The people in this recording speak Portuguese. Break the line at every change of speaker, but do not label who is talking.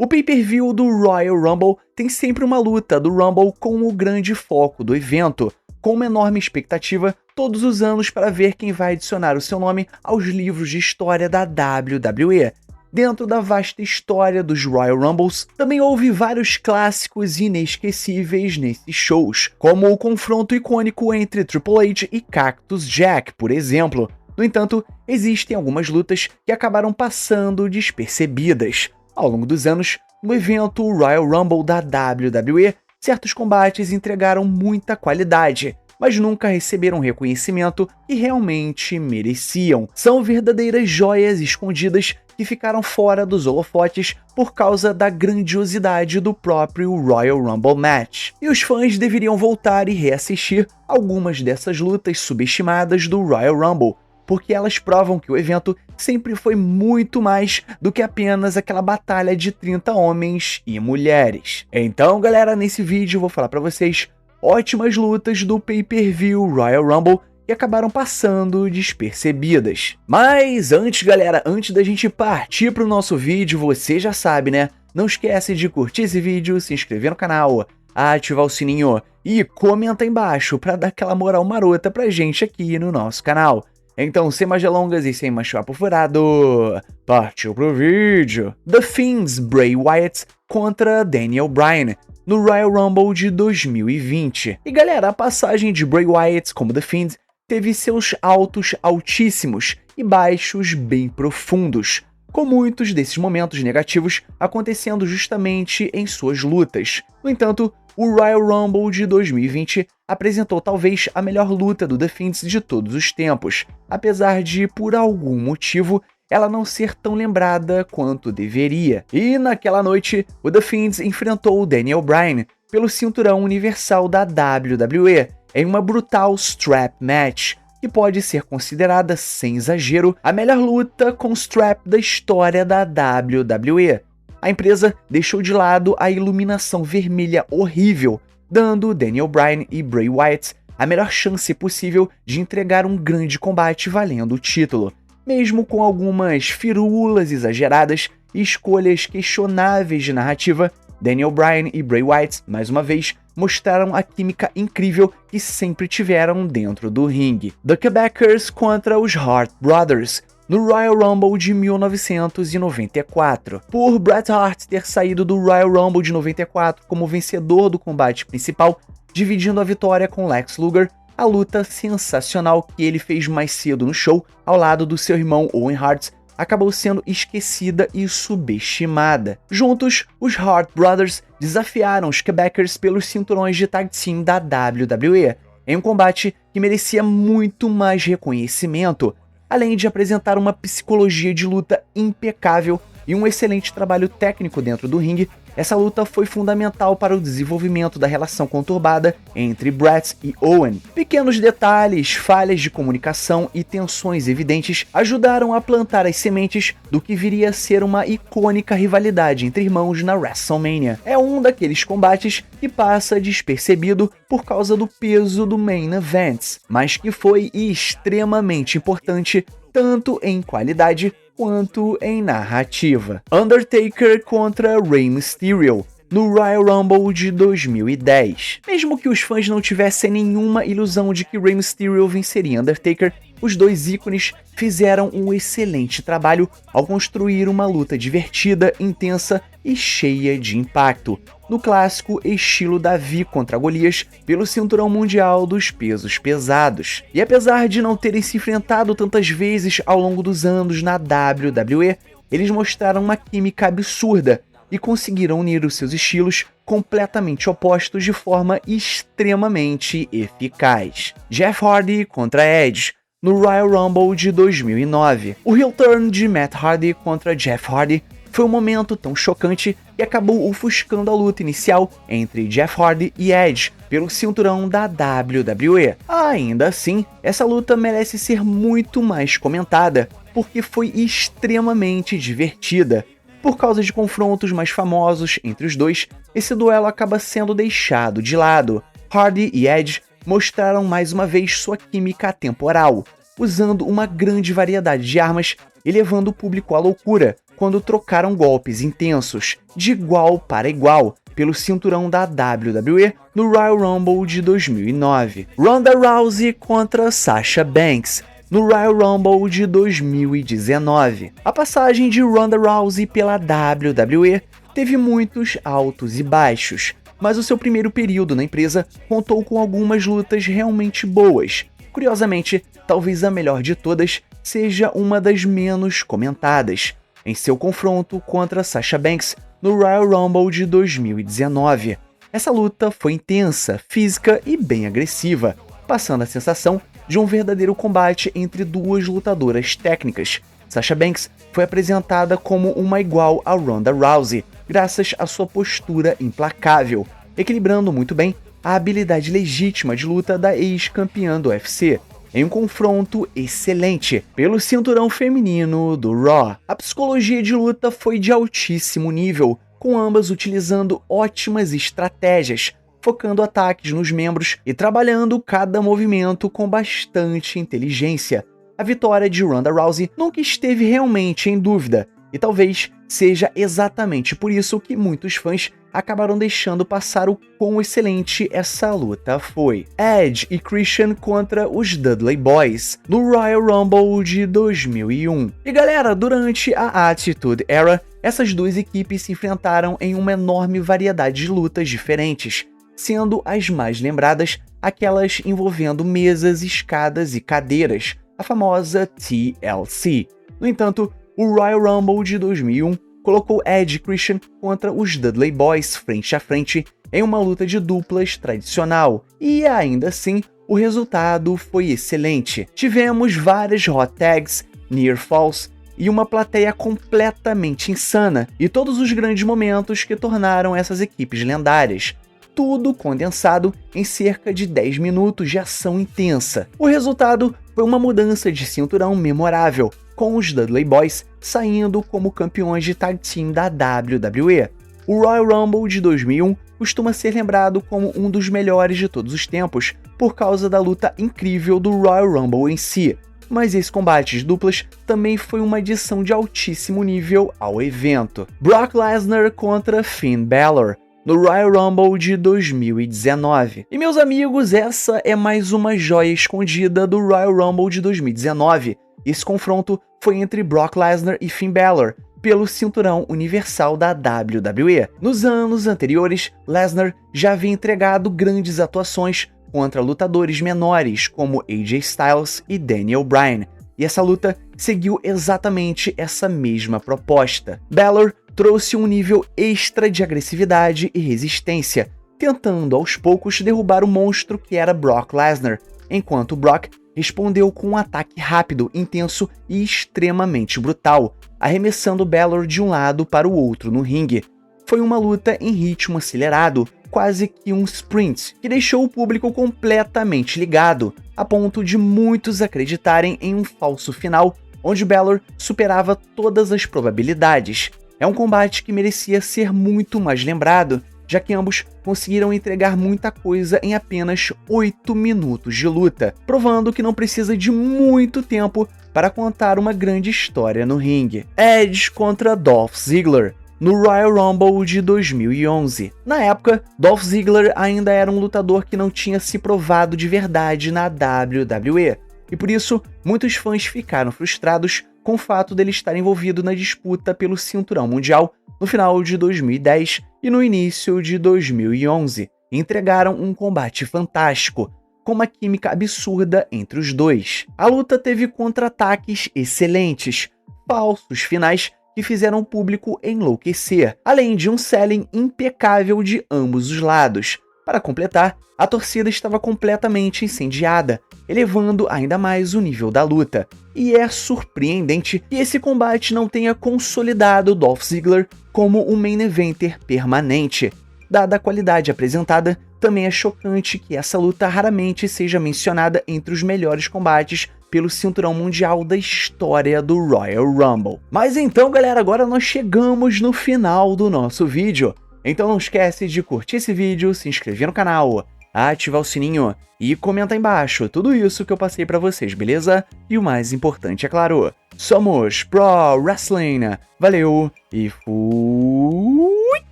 O pay-per-view do Royal Rumble tem sempre uma luta do Rumble com o grande foco do evento, com uma enorme expectativa todos os anos para ver quem vai adicionar o seu nome aos livros de história da WWE. Dentro da vasta história dos Royal Rumbles, também houve vários clássicos inesquecíveis nesses shows, como o confronto icônico entre Triple H e Cactus Jack, por exemplo. No entanto, existem algumas lutas que acabaram passando despercebidas. Ao longo dos anos, no evento Royal Rumble da WWE, certos combates entregaram muita qualidade, mas nunca receberam o reconhecimento que realmente mereciam. São verdadeiras joias escondidas que ficaram fora dos holofotes por causa da grandiosidade do próprio Royal Rumble Match. E os fãs deveriam voltar e reassistir algumas dessas lutas subestimadas do Royal Rumble, porque elas provam que o evento sempre foi muito mais do que apenas aquela batalha de 30 homens e mulheres. Então, galera, nesse vídeo eu vou falar pra vocês ótimas lutas do pay-per-view Royal Rumble que acabaram passando despercebidas. Mas antes, galera, antes da gente partir pro nosso vídeo, você já sabe, né? Não esquece de curtir esse vídeo, se inscrever no canal, ativar o sininho e comenta aí embaixo pra dar aquela moral marota pra gente aqui no nosso canal. Então, sem mais delongas e sem mais papo furado, partiu pro vídeo. The Fiend's Bray Wyatt contra Daniel Bryan no Royal Rumble de 2020. E galera, a passagem de Bray Wyatt como The Fiend teve seus altos altíssimos e baixos bem profundos, com muitos desses momentos negativos acontecendo justamente em suas lutas. No entanto, o Royal Rumble de 2020 apresentou talvez a melhor luta do The Fiend de todos os tempos, apesar de, por algum motivo, ela não ser tão lembrada quanto deveria. E naquela noite, o The Fiend enfrentou o Daniel Bryan pelo cinturão universal da WWE em uma brutal strap match, que pode ser considerada, sem exagero, a melhor luta com strap da história da WWE. A empresa deixou de lado a iluminação vermelha horrível, dando Daniel Bryan e Bray Wyatt a melhor chance possível de entregar um grande combate valendo o título. Mesmo com algumas firulas exageradas e escolhas questionáveis de narrativa, Daniel Bryan e Bray Wyatt, mais uma vez, mostraram a química incrível que sempre tiveram dentro do ringue. The Quebecers contra os Hart Brothers no Royal Rumble de 1994. Por Bret Hart ter saído do Royal Rumble de 94 como vencedor do combate principal, dividindo a vitória com Lex Luger, a luta sensacional que ele fez mais cedo no show, ao lado do seu irmão Owen Hart, acabou sendo esquecida e subestimada. Juntos, os Hart Brothers desafiaram os Quebecers pelos cinturões de tag team da WWE, em um combate que merecia muito mais reconhecimento, além de apresentar uma psicologia de luta impecável e um excelente trabalho técnico dentro do ringue. Essa luta foi fundamental para o desenvolvimento da relação conturbada entre Bret e Owen. Pequenos detalhes, falhas de comunicação e tensões evidentes ajudaram a plantar as sementes do que viria a ser uma icônica rivalidade entre irmãos na WrestleMania. É um daqueles combates que passa despercebido por causa do peso do main event, mas que foi extremamente importante tanto em qualidade quanto em narrativa. Undertaker contra Rey Mysterio no Royal Rumble de 2010. Mesmo que os fãs não tivessem nenhuma ilusão de que Rey Mysterio venceria Undertaker, os dois ícones fizeram um excelente trabalho ao construir uma luta divertida, intensa e cheia de impacto, no clássico estilo Davi contra Golias pelo cinturão mundial dos pesos pesados. E apesar de não terem se enfrentado tantas vezes ao longo dos anos na WWE, eles mostraram uma química absurda e conseguiram unir os seus estilos completamente opostos de forma extremamente eficaz. Jeff Hardy contra Edge no Royal Rumble de 2009. O heel turn de Matt Hardy contra Jeff Hardy foi um momento tão chocante que acabou ofuscando a luta inicial entre Jeff Hardy e Edge pelo cinturão da WWE. Ainda assim, essa luta merece ser muito mais comentada, porque foi extremamente divertida. Por causa de confrontos mais famosos entre os dois, esse duelo acaba sendo deixado de lado. Hardy e Edge mostraram mais uma vez sua química atemporal, usando uma grande variedade de armas e levando o público à loucura, quando trocaram golpes intensos, de igual para igual, pelo cinturão da WWE no Royal Rumble de 2009. Ronda Rousey contra Sasha Banks no Royal Rumble de 2019. A passagem de Ronda Rousey pela WWE teve muitos altos e baixos, mas o seu primeiro período na empresa contou com algumas lutas realmente boas. Curiosamente, talvez a melhor de todas seja uma das menos comentadas, em seu confronto contra Sasha Banks no Royal Rumble de 2019. Essa luta foi intensa, física e bem agressiva, passando a sensação de um verdadeiro combate entre duas lutadoras técnicas. Sasha Banks foi apresentada como uma igual a Ronda Rousey, graças à sua postura implacável, equilibrando muito bem a habilidade legítima de luta da ex-campeã do UFC, em um confronto excelente pelo cinturão feminino do Raw. A psicologia de luta foi de altíssimo nível, com ambas utilizando ótimas estratégias, focando ataques nos membros e trabalhando cada movimento com bastante inteligência. A vitória de Ronda Rousey nunca esteve realmente em dúvida, e talvez seja exatamente por isso que muitos fãs acabaram deixando passar o quão excelente essa luta foi. Edge e Christian contra os Dudley Boyz no Royal Rumble de 2001. E galera, durante a Attitude Era, essas duas equipes se enfrentaram em uma enorme variedade de lutas diferentes, sendo as mais lembradas aquelas envolvendo mesas, escadas e cadeiras, a famosa TLC. No entanto, o Royal Rumble de 2001 colocou Edge e Christian contra os Dudley Boyz frente a frente em uma luta de duplas tradicional, e ainda assim o resultado foi excelente. Tivemos várias hot tags, near falls e uma plateia completamente insana, e todos os grandes momentos que tornaram essas equipes lendárias. Tudo condensado em cerca de 10 minutos de ação intensa. O resultado foi uma mudança de cinturão memorável, com os Dudley Boyz saindo como campeões de tag team da WWE. O Royal Rumble de 2001 costuma ser lembrado como um dos melhores de todos os tempos por causa da luta incrível do Royal Rumble em si, mas esse combate de duplas também foi uma adição de altíssimo nível ao evento. Brock Lesnar contra Finn Balor no Royal Rumble de 2019. E meus amigos, essa é mais uma joia escondida do Royal Rumble de 2019. Esse confronto foi entre Brock Lesnar e Finn Balor pelo cinturão universal da WWE. Nos anos anteriores, Lesnar já havia entregado grandes atuações contra lutadores menores como AJ Styles e Daniel Bryan, e essa luta seguiu exatamente essa mesma proposta. Balor trouxe um nível extra de agressividade e resistência, tentando aos poucos derrubar o monstro que era Brock Lesnar, enquanto Brock respondeu com um ataque rápido, intenso e extremamente brutal, arremessando Balor de um lado para o outro no ringue. Foi uma luta em ritmo acelerado, quase que um sprint, que deixou o público completamente ligado, a ponto de muitos acreditarem em um falso final, onde Balor superava todas as probabilidades. É um combate que merecia ser muito mais lembrado, já que ambos conseguiram entregar muita coisa em apenas 8 minutos de luta, provando que não precisa de muito tempo para contar uma grande história no ringue. Edge contra Dolph Ziggler no Royal Rumble de 2011. Na época, Dolph Ziggler ainda era um lutador que não tinha se provado de verdade na WWE, e por isso muitos fãs ficaram frustrados com o fato dele estar envolvido na disputa pelo cinturão mundial no final de 2010 e no início de 2011. Entregaram um combate fantástico, com uma química absurda entre os dois. A luta teve contra-ataques excelentes, falsos finais que fizeram o público enlouquecer, além de um selling impecável de ambos os lados. Para completar, a torcida estava completamente incendiada, elevando ainda mais o nível da luta. E é surpreendente que esse combate não tenha consolidado Dolph Ziggler como um main eventer permanente. Dada a qualidade apresentada, também é chocante que essa luta raramente seja mencionada entre os melhores combates pelo cinturão mundial da história do Royal Rumble. Mas então, galera, agora nós chegamos no final do nosso vídeo. Então não esquece de curtir esse vídeo, se inscrever no canal, ativar o sininho e comentar embaixo tudo isso que eu passei pra vocês, beleza? E o mais importante, é claro, somos Pro Wrestling. Valeu e fui!